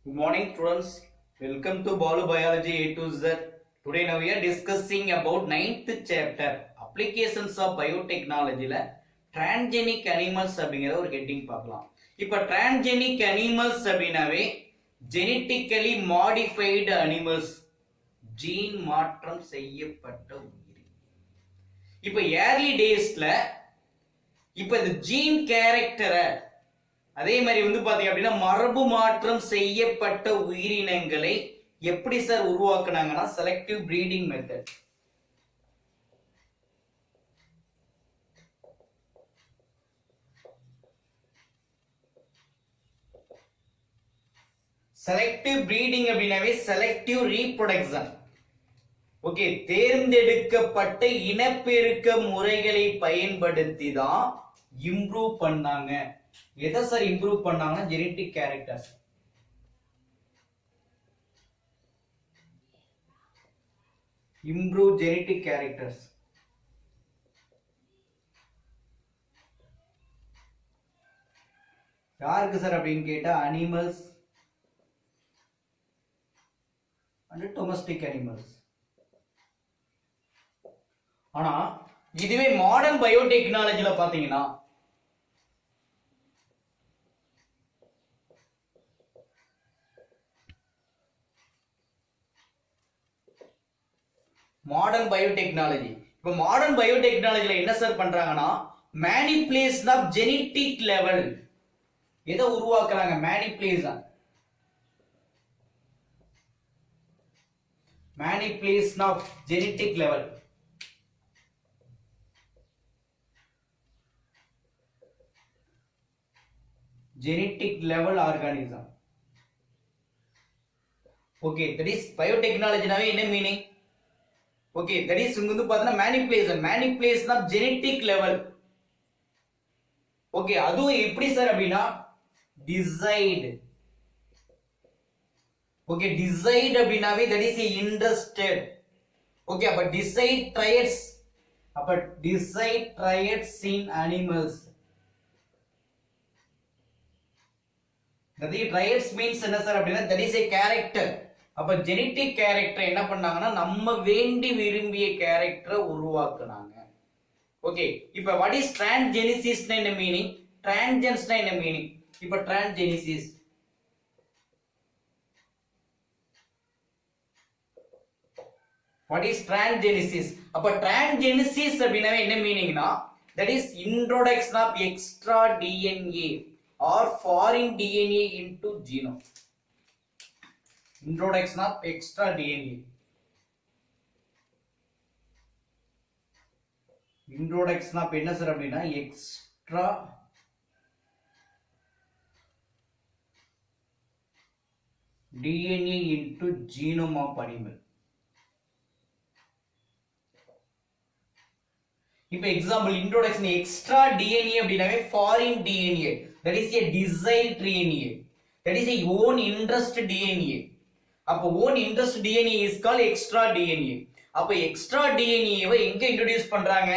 Good morning, students. Welcome to Balu Biology A to Z. Today now we are discussing about 9th chapter Applications of Biotechnology ல Transgenic Animals அப்படிங்கிற ஒரு heading பார்க்கலாம். இப்ப Transgenic Animals அப்படினாவே genetically modified animals, gene மாற்றம் செய்யப்பட்ட உயிரி. இப்ப early daysல இப்ப இந்த ஜீன் கேரக்டரை அதே மாதிரி பாத்தீங்க அப்படின்னா மரபு மாற்றம் செய்யப்பட்ட உயிரினங்களை எப்படி சார் உருவாக்குனாங்கன்னா selective breeding method. Selective breeding அப்படின்னாவே செலக்டிவ் ரீப்ரொடக்ஷன். ஓகே, தேர்ந்தெடுக்கப்பட்ட இனப்பெருக்க முறைகளை பயன்படுத்தி தான் இம்ப்ரூவ் பண்ணாங்க. எதை சார் இம்ப்ரூவ் பண்ணாங்கன்னா genetic characters. Improve genetic characters. யாருக்கு சார் அப்படின்னு கேட்டா அனிமல்ஸ் அண்ட் டொமஸ்டிக் அனிமல்ஸ். ஆனா இதுவே மாடர்ன் பயோடெக்னாலஜில பாத்தீங்கன்னா மாடர்ன் பயோடெக்னாலஜி இப்ப மாடர்ன் பயோடெக்னாலஜில என்ன சார் பண்றாங்கன்னா மேனிபுலேஷன் ஆஃப் ஜெனடிக் லெவல். எதை உருவாக்குறாங்க? Manipulation of genetic level. Genetic level organism. Okay, that is பயோடெக்னாலஜினாவே என்ன meaning? Okay, that is manipulation of genetic level. Okay, அதுவும் எப்படி சார் அப்படின்னா decide. Okay, decide அப்படினாவே that is interested. Okay, அப்ப decide traits in animals. that is traits means என்ன sir அப்படின்னா that is a character. அப்ப ஜெனடிக் கேரக்டர் என்ன பண்ணாங்கன்னா நம்ம வேண்டி விரும்பிய கேரக்டரை உருவாக்குனாங்க. ஓகே, இப்ப வாட் இஸ் டிரான்ஸ்ஜெனிசிஸ்னா என்ன மீனிங்? டிரான்ஜென்ஸ்னா என்ன மீனிங்? இப்ப டிரான்ஸ்ஜெனிசிஸ் வாட் இஸ் டிரான்ஸ்ஜெனிசிஸ்? அப்ப டிரான்ஸ்ஜெனிசிஸ் அப்படினாவே என்ன மீனிங்னா that is introduction of extra DNA or foreign DNA into genome. Introduction of extra DNA. Introduction of என்ன சார் அப்படின்னா extra DNA into genome of animal. இப்போ எக்ஸாம்பிள் இன்ட்ரோடக்ஷன் எக்ஸ்ட்ரா DNA அப்படினாவே foreign DNA, that is a desired DNA, that is a own interest DNA. அப்ப own interest DNA is called extra DNA. அப்ப extra DNA வை எங்க introduce பண்றாங்க?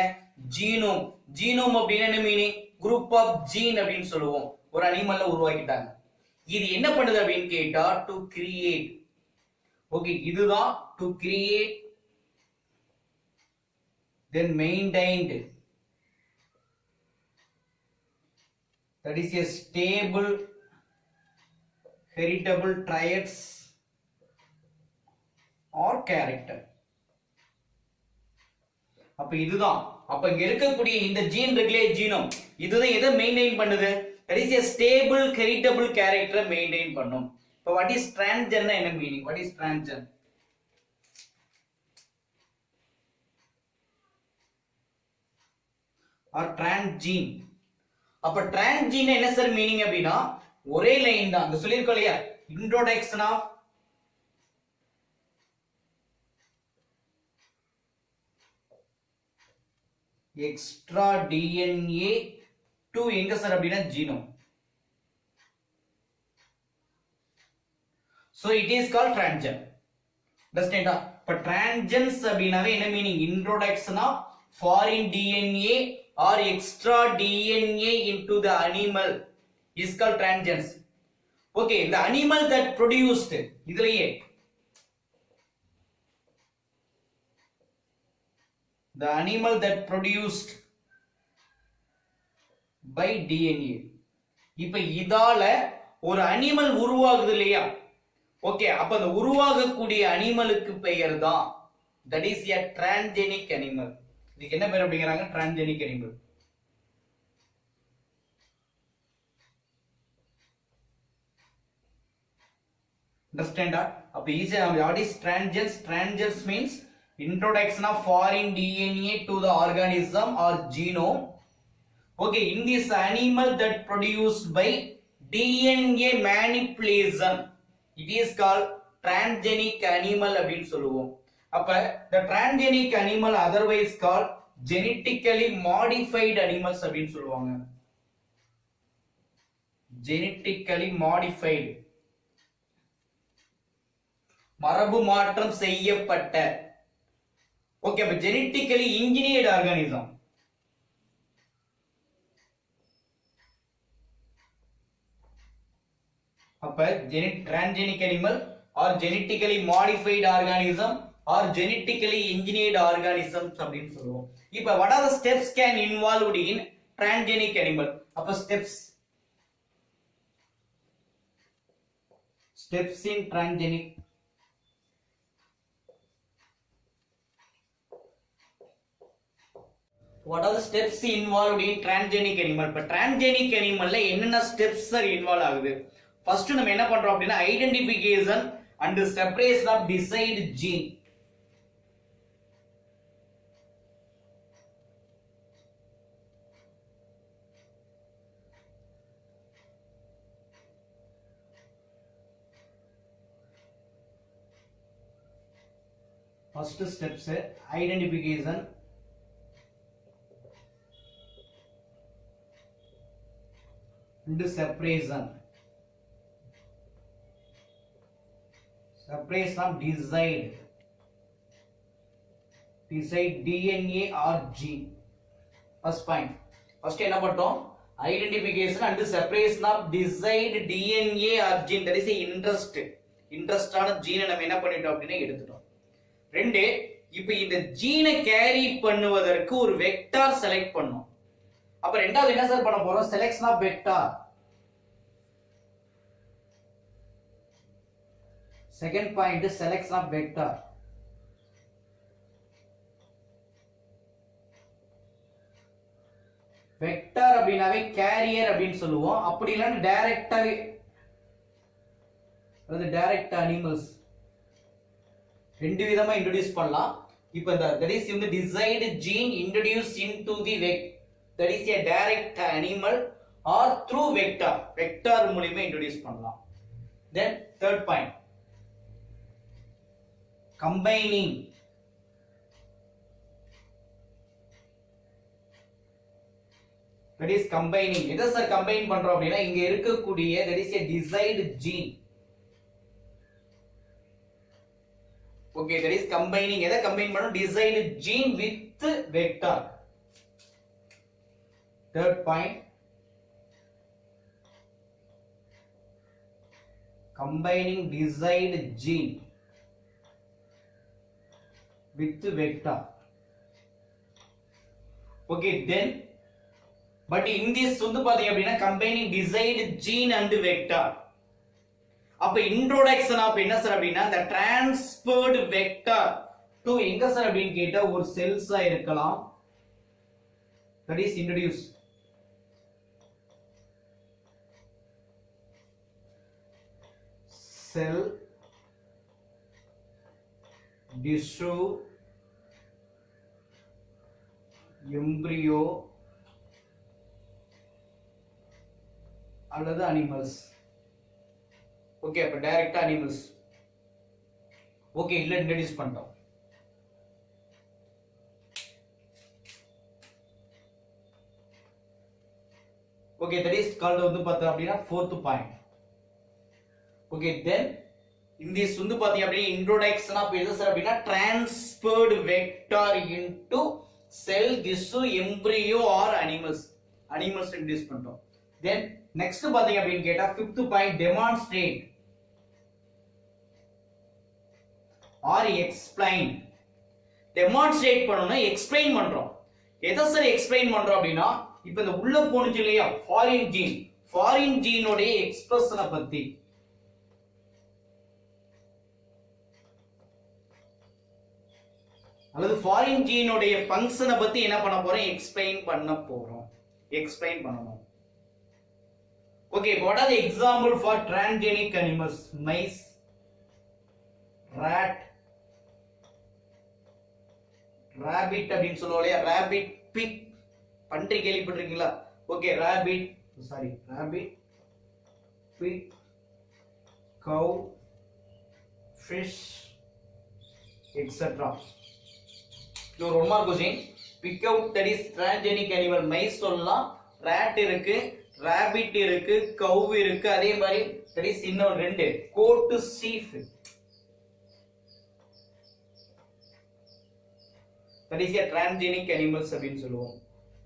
Genome. Genome அப்படின்னா என்ன meaning? Group of gene அப்படின்னு சொல்லுவோம். ஒரு அனிமல்ல உருவாக்கிட்டாங்க. இது என்ன பண்ணுது அப்படின்னு கேட்டா டு கிரியேட். ஓகே, இதுதான் to create then maintained, that is a stable heritable traits or character. அப்ப இதுதான் அப்ப இங்க இருக்கக்கூடிய இந்த ஜீன் இருக்குலே ஜீனோம், இதுதான் எதை மெயின்டைன் பண்ணுது? that is a stable heritable character maintain பண்ணும். இப்ப what is transgen என்ன meaning? what is transgen? or transgene. அப்ப transgene என்ன சார் மீனிங் அப்படின்னா ஒரே லைன் தான். அந்த சொல்லிருக்கோம் இல்லையா, introduction of extra DNA to எங்க சார் அப்படின்னா genome. so it is called transgen. understand? இப்ப transgens அப்படினாவே என்ன meaning? introduction of foreign DNA or extra DNA into the animal is called transgens. Okay the animal that produced இதுலயே the animal that produced by DNA இப்ப இதால ஒரு animal உருவாகுது இல்லையா okay அப்ப அந்த உருவாகக்கூடிய அனிமலுக்கு பெயர் தான் that is a transgenic animal இதுக்கு என்ன பேர் அப்படிங்கறாங்க transgenic animal understand அப்ப ஈஸியா what is transgens transgens means introduction of foreign DNA to the organism or genome okay in this animal that produced by DNA manipulation it is called transgenic animal அப்படினு சொல்லுவோம் அப்ப the transgenic animal otherwise called genetically modified animals அப்படினு சொல்லுவாங்க genetically modified மரபு மாற்றம் செய்யப்பட்ட okay அப்ப genetically engineered organism அப்ப transgenic animal or genetically modified organism or genetically engineered organisms அப்படினு சொல்லுவோம் இப்போ what are the steps can involved in transgenic animal அப்ப steps in transgenic what are the steps involved in transgenic animal இப்ப transgenic animalல என்னென்ன steps involved ஆகுது first நம்ம என்ன பண்றோம் அப்படினா identification and separation of desired gene first steps identification and separation of desired DNA or gene first point first என்ன பண்றோம் identification and separation of desired DNA or gene that is a interest ஆன ஜீனை நம்ம என்ன பண்ணிட்டோம் அப்படினா எடுத்துட்டோம் ரெண்டு இப்போ இந்த ஜீனை கேரி பண்ணுவதற்கு ஒரு வெக்டார் செலக்ட் பண்ணோம் அப்ப ரெண்டாவது என்ன சார் பண்ண போறோம் selection of vector second point selection of vector vector அப்படினாவே கேரியர் அப்படினு சொல்லுவோம் அப்படி இல்லனா டைரக்டாவே அதாவது டைரக்ட் அனிமல்ஸ் ரெண்டு விதமா இன்ட்ரோ듀ce பண்ணலாம் இப்போ that is the desired gene introduced into the that is a direct animal or through vector மூலமா இன்ட்ரோ듀ce பண்ணலாம் then third point combining that is combining எதை சார் கம்பைன் பண்றோம் அப்படினா இங்க இருக்கக்கூடிய that is a desired gene okay that is combining எதை combine பண்ணோம் desired gene with vector third point combining desired gene with vector okay then but in this வந்து பாத்தீங்க அப்படினா combining desired gene and vector அப்ப introduction app என்ன sir அப்படினா the transferred vector to எங்க sir அப்படினு கேட்டா ஒரு செல்ஸா இருக்கலாம் that is introduced cell tissue embryo அல்லது animals ஓகே அப்ப டைரக்டா அனிமல்ஸ் ஓகே இல்ல இன்ட்ரோ듀ce பண்ணிட்டோம் ஓகே that is called வந்து பார்த்தா அப்படினா fourth point okay then in this வந்து பாத்தீங்க அப்படினா introduction of எது சார் அப்படினா transferred vector into cell tissue embryo or animals introduce பண்ணிட்டோம் then நெக்ஸ்ட் பாத்தீங்க அப்படின்னு கேட்டா 5th point demonstrate or explain. Demonstrate பண்ணனும், எக்ஸ்பிளைன் பண்றோம். எதை சார் எக்ஸ்பிளைன் பண்றோம் அப்படின்னா இப்போ இந்த உள்ள போனுச்சு இல்லையா ஃபாரின் ஜீனோட எக்ஸ்பிரஷனை பத்தி, அல்லது ஃபாரின் ஜீனோட ஃபங்க்ஷனை பத்தி என்ன பண்ண போறோம், எக்ஸ்பிளைன் பண்ணணும். Okay, what are the example for transgenic animals? Mice, rat, rabbit அப்படின்னு சொல்லுவோம் இல்லையா, rabbit, pig, பன்றி கேள்விப்பட்டிருக்கீங்களா? Okay, rabbit, pig, cow, fish, etc. இது ஒரு mark question. pick out that is transgenic animal. mice சொல்லலாம், rat இருக்கு, rabbit இருக்கு, cow இருக்கு, அதே மாதிரி that is இன்னொரு ரெண்டு goat, sheep. that is a transgenic animals அப்படினு சொல்லுவோம்.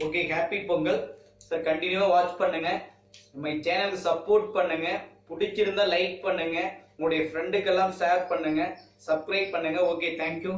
Okay, happy Pongal sir. கண்டினியூவா வாட்ச் பண்ணுங்க, நம்ம சேனலுக்கு சப்போர்ட் பண்ணுங்க. பிடிச்சிருந்தா லைக் பண்ணுங்க, உங்களுடைய ஃப்ரெண்டுக்கெல்லாம் ஷேர் பண்ணுங்க, சப்ஸ்கிரைப் பண்ணுங்க. Okay, thank you.